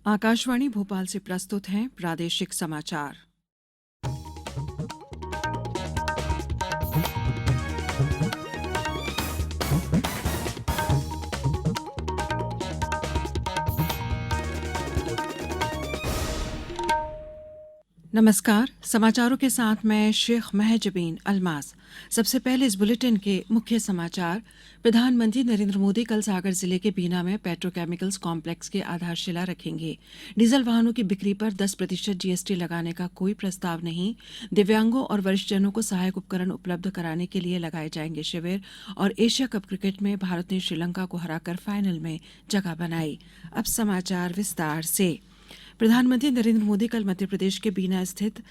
आकाशवाणी भोपाल से प्रस्तुत हैं प्रादेशिक समाचार। नमस्कार, समाचारों के साथ मैं शेख महजबीन अल्मास। सबसे पहले इस बुलेटिन के मुख्य समाचार। प्रधानमंत्री नरेंद्र मोदी कल सागर जिले के बीना में पेट्रोकेमिकल्स कॉम्प्लेक्स की आधारशिला रखेंगे। डीजल वाहनों की बिक्री पर 10% जीएसटी लगाने का कोई प्रस्ताव नहीं। दिव्यांगों और वरिष्ठजनों को सहायक उपकरण उपलब्ध कराने के लिए लगाए जाएंगे शिविर। और एशिया कप क्रिकेट में भारत ने श्रीलंका को हराकर फाइनल में जगह बनाई। अब समाचार विस्तार से। प्रधानमंत्री नरेंद्र मोदी कल मध्य प्रदेश के बीना स्थित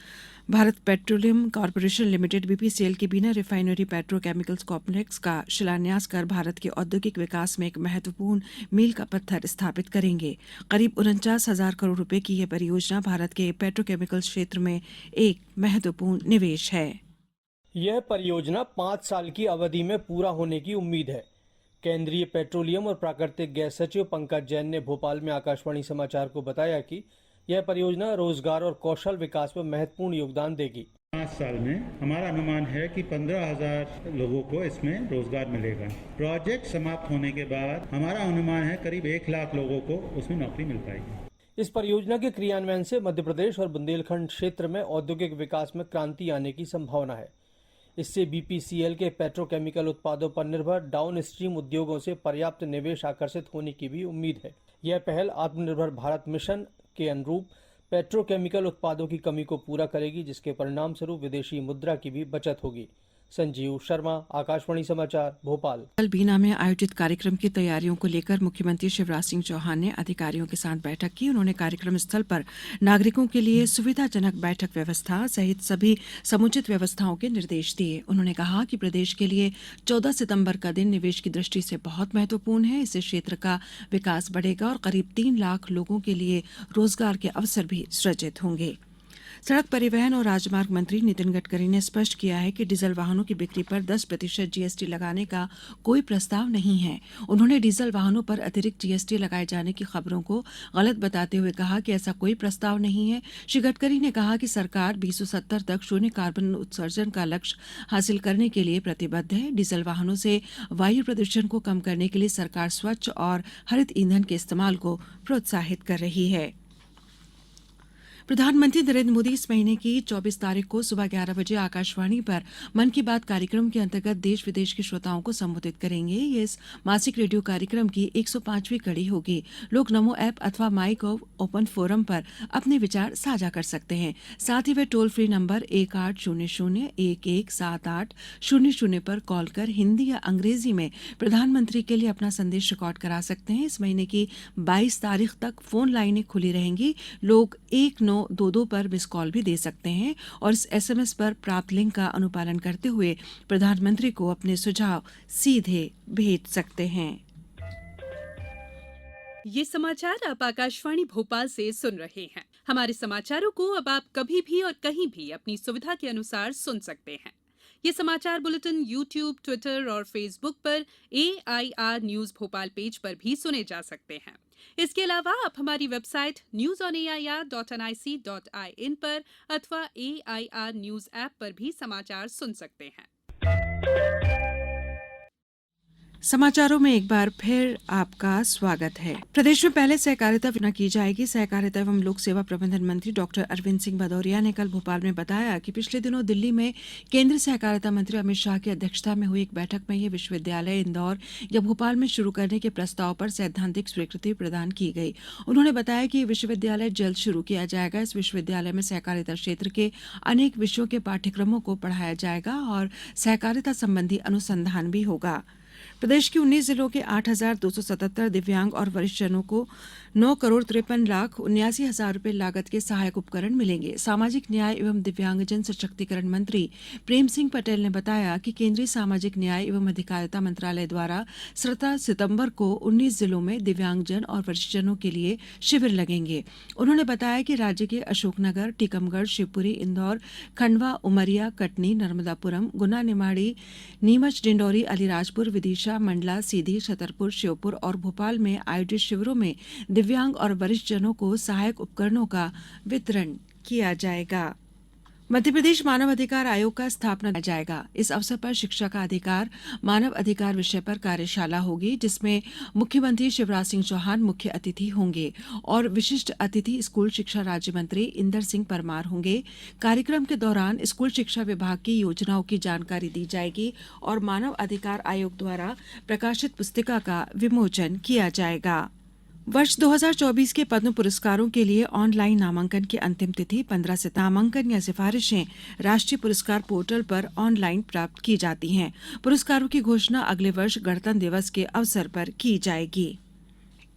Bharat petroleum corporation limited BPCL के बीना रिफाइनरी पेट्रोकेमिकल्स कॉम्प्लेक्स का शिलान्यास कर भारत के औद्योगिक विकास में एक महत्वपूर्ण मील का पत्थर स्थापित करेंगे। करीब 49,000 करोड़ रुपए की यह परियोजना भारत के पेट्रोकेमिकल्स क्षेत्र में एक महत्वपूर्ण निवेश है। यह परियोजना 5 साल की अवधि में पूरा होने की उम्मीद है। केंद्रीय पेट्रोलियम और प्राकृतिक गैस सचिव पंकज जैन ने भोपाल में आकाशवाणी समाचार को बताया कि यह परियोजना रोजगार और कौशल विकास में महत्वपूर्ण योगदान देगी। 5 साल में हमारा अनुमान है कि 15,000 लोगों को इसमें रोजगार मिलेगा। प्रोजेक्ट समाप्त होने के बाद हमारा अनुमान है करीब 1 लाख लोगों को उसमें नौकरी मिल पाएगी। इस परियोजना के क्रियान्वयन से मध्य प्रदेश और बुंदेलखंड क्षेत्र में औद्योगिक विकास में क्रांति आने की संभावना है। इससे बीपीसीएल के पेट्रोकेमिकल उत्पादों पर निर्भर डाउन स्ट्रीम उद्योगों से पर्याप्त निवेश आकर्षित होने की भी उम्मीद है। यह पहल आत्मनिर्भर भारत मिशन के अनुरूप पेट्रोकेमिकल उत्पादों की कमी को पूरा करेगी, जिसके परिणाम स्वरूप विदेशी मुद्रा की भी बचत होगी। संजीव शर्मा, आकाशवाणी समाचार, भोपाल। कल बीना में आयोजित कार्यक्रम की तैयारियों को लेकर मुख्यमंत्री शिवराज सिंह चौहान ने अधिकारियों के साथ बैठक की। उन्होंने कार्यक्रम स्थल पर नागरिकों के लिए सुविधाजनक बैठक व्यवस्था सहित सभी समुचित व्यवस्थाओं के निर्देश दिए। उन्होंने कहा कि प्रदेश के लिए 14 सितंबर का दिन निवेश की दृष्टि से बहुत महत्वपूर्ण है। इससे क्षेत्र का विकास बढ़ेगा और करीब 3 लाख लोगों के लिए रोजगार के अवसर भी सृजित होंगे। सड़क परिवहन और राजमार्ग मंत्री नितिन गडकरी ने स्पष्ट किया है कि डीजल वाहनों की बिक्री पर 10% जीएसटी लगाने का कोई प्रस्ताव नहीं है। उन्होंने डीजल वाहनों पर अतिरिक्त जीएसटी लगाए जाने की खबरों को गलत बताते हुए कहा कि ऐसा कोई प्रस्ताव नहीं है। श्री गडकरी ने कहा कि सरकार 2070 तक शून्य कार्बन उत्सर्जन का लक्ष्य हासिल करने के लिए प्रतिबद्ध है। डीजल वाहनों से वायु प्रदूषण को कम करने के लिए सरकार स्वच्छ और हरित ईंधन के इस्तेमाल को प्रोत्साहित कर रही है। प्रधानमंत्री नरेंद्र मोदी इस महीने की 24 तारीख को सुबह 11 बजे आकाशवाणी पर मन की बात कार्यक्रम के अंतर्गत देश विदेश के श्रोताओं को संबोधित करेंगे। ये इस मासिक रेडियो कार्यक्रम की 105वीं कड़ी होगी। लोग नमो ऐप अथवा माइक ओपन फोरम पर अपने विचार साझा कर सकते हैं। साथ ही वे टोल फ्री नंबर 1800-117800 पर कॉल कर हिंदी या अंग्रेजी में प्रधानमंत्री के लिए अपना संदेश रिकॉर्ड करा सकते हैं। इस महीने की 22 तारीख तक फोन लाइनें खुली रहेंगी। लोग 1922 पर मिस कॉल भी दे सकते हैं और इस एसएमएस पर प्राप्त लिंक का अनुपालन करते हुए प्रधानमंत्री को अपने सुझाव सीधे भेज सकते हैं। ये समाचार आप आकाशवाणी भोपाल से सुन रहे हैं। हमारे समाचारों को अब आप कभी भी और कहीं भी अपनी सुविधा के अनुसार सुन सकते हैं। ये समाचार बुलेटिन YouTube, ट्विटर और फेसबुक पर AIR न्यूज भोपाल पेज पर भी सुने जा सकते हैं। इसके अलावा आप हमारी वेबसाइट newsonair.nic.in पर अथवा AIR न्यूज ऐप पर भी समाचार सुन सकते हैं। समाचारों में एक बार फिर आपका स्वागत है। प्रदेश में पहले सहकारिता योजना की जाएगी। सहकारिता एवं लोक सेवा प्रबंधन मंत्री डॉक्टर अरविंद सिंह भदौरिया ने कल भोपाल में बताया कि पिछले दिनों दिल्ली में केंद्रीय सहकारिता मंत्री अमित शाह की अध्यक्षता में हुई एक बैठक में ये विश्वविद्यालय इंदौर या भोपाल में शुरू करने के प्रस्ताव पर सैद्धांतिक स्वीकृति प्रदान की गई। उन्होंने बताया कि ये विश्वविद्यालय जल्द शुरू किया जाएगा। इस विश्वविद्यालय में सहकारिता क्षेत्र के अनेक विषयों के पाठ्यक्रमों को पढ़ाया जाएगा और सहकारिता संबंधी अनुसंधान भी होगा। प्रदेश के 19 जिलों के 8,277 दिव्यांग और वरिष्ठजनों को 9,53,79,000 रुपए लागत के सहायक उपकरण मिलेंगे। सामाजिक न्याय एवं दिव्यांगजन सशक्तिकरण मंत्री प्रेम सिंह पटेल ने बताया कि केंद्रीय सामाजिक न्याय एवं अधिकारिता मंत्रालय द्वारा 17 सितंबर को 19 जिलों में दिव्यांगजन और वरिष्ठजनों के लिए शिविर लगेंगे। उन्होंने बताया कि राज्य के अशोकनगर, टीकमगढ़, शिवपुरी, इंदौर, खंडवा, उमरिया, कटनी, नर्मदापुरम, गुना, निमाड़ी, नीमच, डिंडौरी, अलीराजपुर, विदिशा, विदिशा, मंडला, सीधी, छतरपुर, श्योपुर और भोपाल में आयोजित शिविरों में दिव्यांग और वरिष्ठ जनों को सहायक उपकरणों का वितरण किया जाएगा। मध्य प्रदेश मानव अधिकार आयोग का स्थापना किया जाएगा। इस अवसर पर शिक्षा का अधिकार, मानव अधिकार विषय पर कार्यशाला होगी, जिसमें मुख्यमंत्री शिवराज सिंह चौहान मुख्य अतिथि होंगे और विशिष्ट अतिथि स्कूल शिक्षा राज्य मंत्री इंदर सिंह परमार होंगे। कार्यक्रम के दौरान स्कूल शिक्षा विभाग की योजनाओं की जानकारी दी जाएगी और मानव अधिकार आयोग द्वारा प्रकाशित पुस्तिका का विमोचन किया जाएगा। वर्ष 2024 के पद्म पुरस्कारों के लिए ऑनलाइन नामांकन की अंतिम तिथि 15 सितंबर। नामांकन या सिफारिशें राष्ट्रीय पुरस्कार पोर्टल पर ऑनलाइन प्राप्त की जाती हैं। पुरस्कारों की घोषणा अगले वर्ष गणतंत्र दिवस के अवसर पर की जाएगी।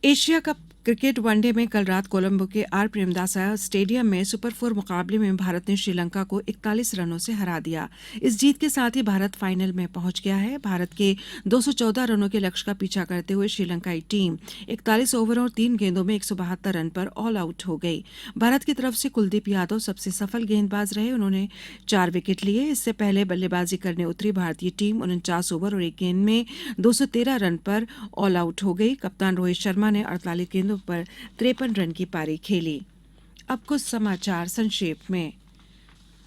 एशिया कप क्रिकेट वनडे में कल रात कोलंबो के आर प्रेमदासा स्टेडियम में सुपर 4 मुकाबले में भारत ने श्रीलंका को 41 रनों से हरा दिया। इस जीत के साथ ही भारत फाइनल में पहुंच गया है। भारत के 214 रनों के लक्ष्य का पीछा करते हुए श्रीलंकाई टीम 41 ओवर और 3 गेंदों में 172 रन पर ऑल आउट हो गई। भारत की तरफ से कुलदीप यादव सबसे सफल गेंदबाज रहे। उन्होंने 4 विकेट लिए। इससे पहले बल्लेबाजी करने उतरी भारतीय टीम 49 ओवर और 1 गेंद में 213 रन पर ऑल आउट हो गई। कप्तान रोहित शर्मा ने 48 गेंदों पर 53 रन की पारी खेली। अब कुछ समाचार संक्षेप में।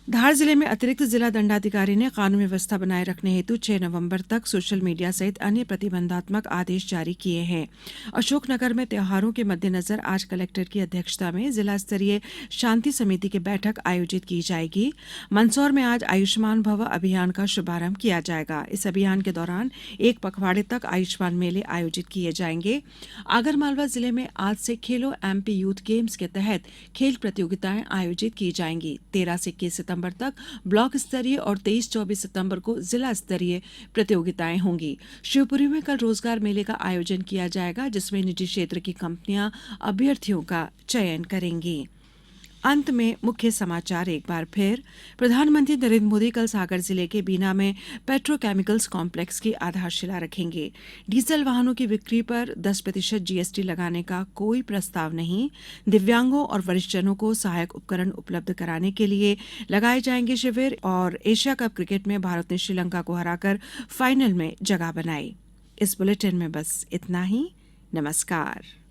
धार जिले में अतिरिक्त जिला दंडाधिकारी ने कानून व्यवस्था बनाए रखने हेतु 6 नवंबर तक सोशल मीडिया सहित अन्य प्रतिबंधात्मक आदेश जारी किए हैं। अशोकनगर में त्योहारों के मद्देनजर आज कलेक्टर की अध्यक्षता में जिला स्तरीय शांति समिति की बैठक आयोजित की जाएगी। मंदसौर में आज आयुष्मान भव अभियान का शुभारंभ किया जाएगा। इस अभियान के दौरान 1 पखवाड़े तक आयुष्मान मेले आयोजित किए जाएंगे। आगरमालवा जिले में आज से खेलो एमपी यूथ गेम्स के तहत खेल प्रतियोगिताएं आयोजित की जाएंगी। 13 से 21 सितंबर तक ब्लॉक स्तरीय और 23-24 सितंबर को जिला स्तरीय प्रतियोगिताएं होंगी। शिवपुरी में कल रोजगार मेले का आयोजन किया जाएगा, जिसमें निजी क्षेत्र की कंपनियां अभ्यर्थियों का चयन करेंगी। अंत में मुख्य समाचार एक बार फिर। प्रधानमंत्री नरेंद्र मोदी कल सागर जिले के बीना में पेट्रोकेमिकल्स कॉम्प्लेक्स की आधारशिला रखेंगे। डीजल वाहनों की बिक्री पर 10% जीएसटी लगाने का कोई प्रस्ताव नहीं। दिव्यांगों और वरिष्ठजनों को सहायक उपकरण उपलब्ध कराने के लिए लगाए जाएंगे शिविर। और एशिया कप क्रिकेट में भारत ने श्रीलंका को हराकर फाइनल में जगह बनाई। इस बुलेटिन में बस इतना ही। नमस्कार।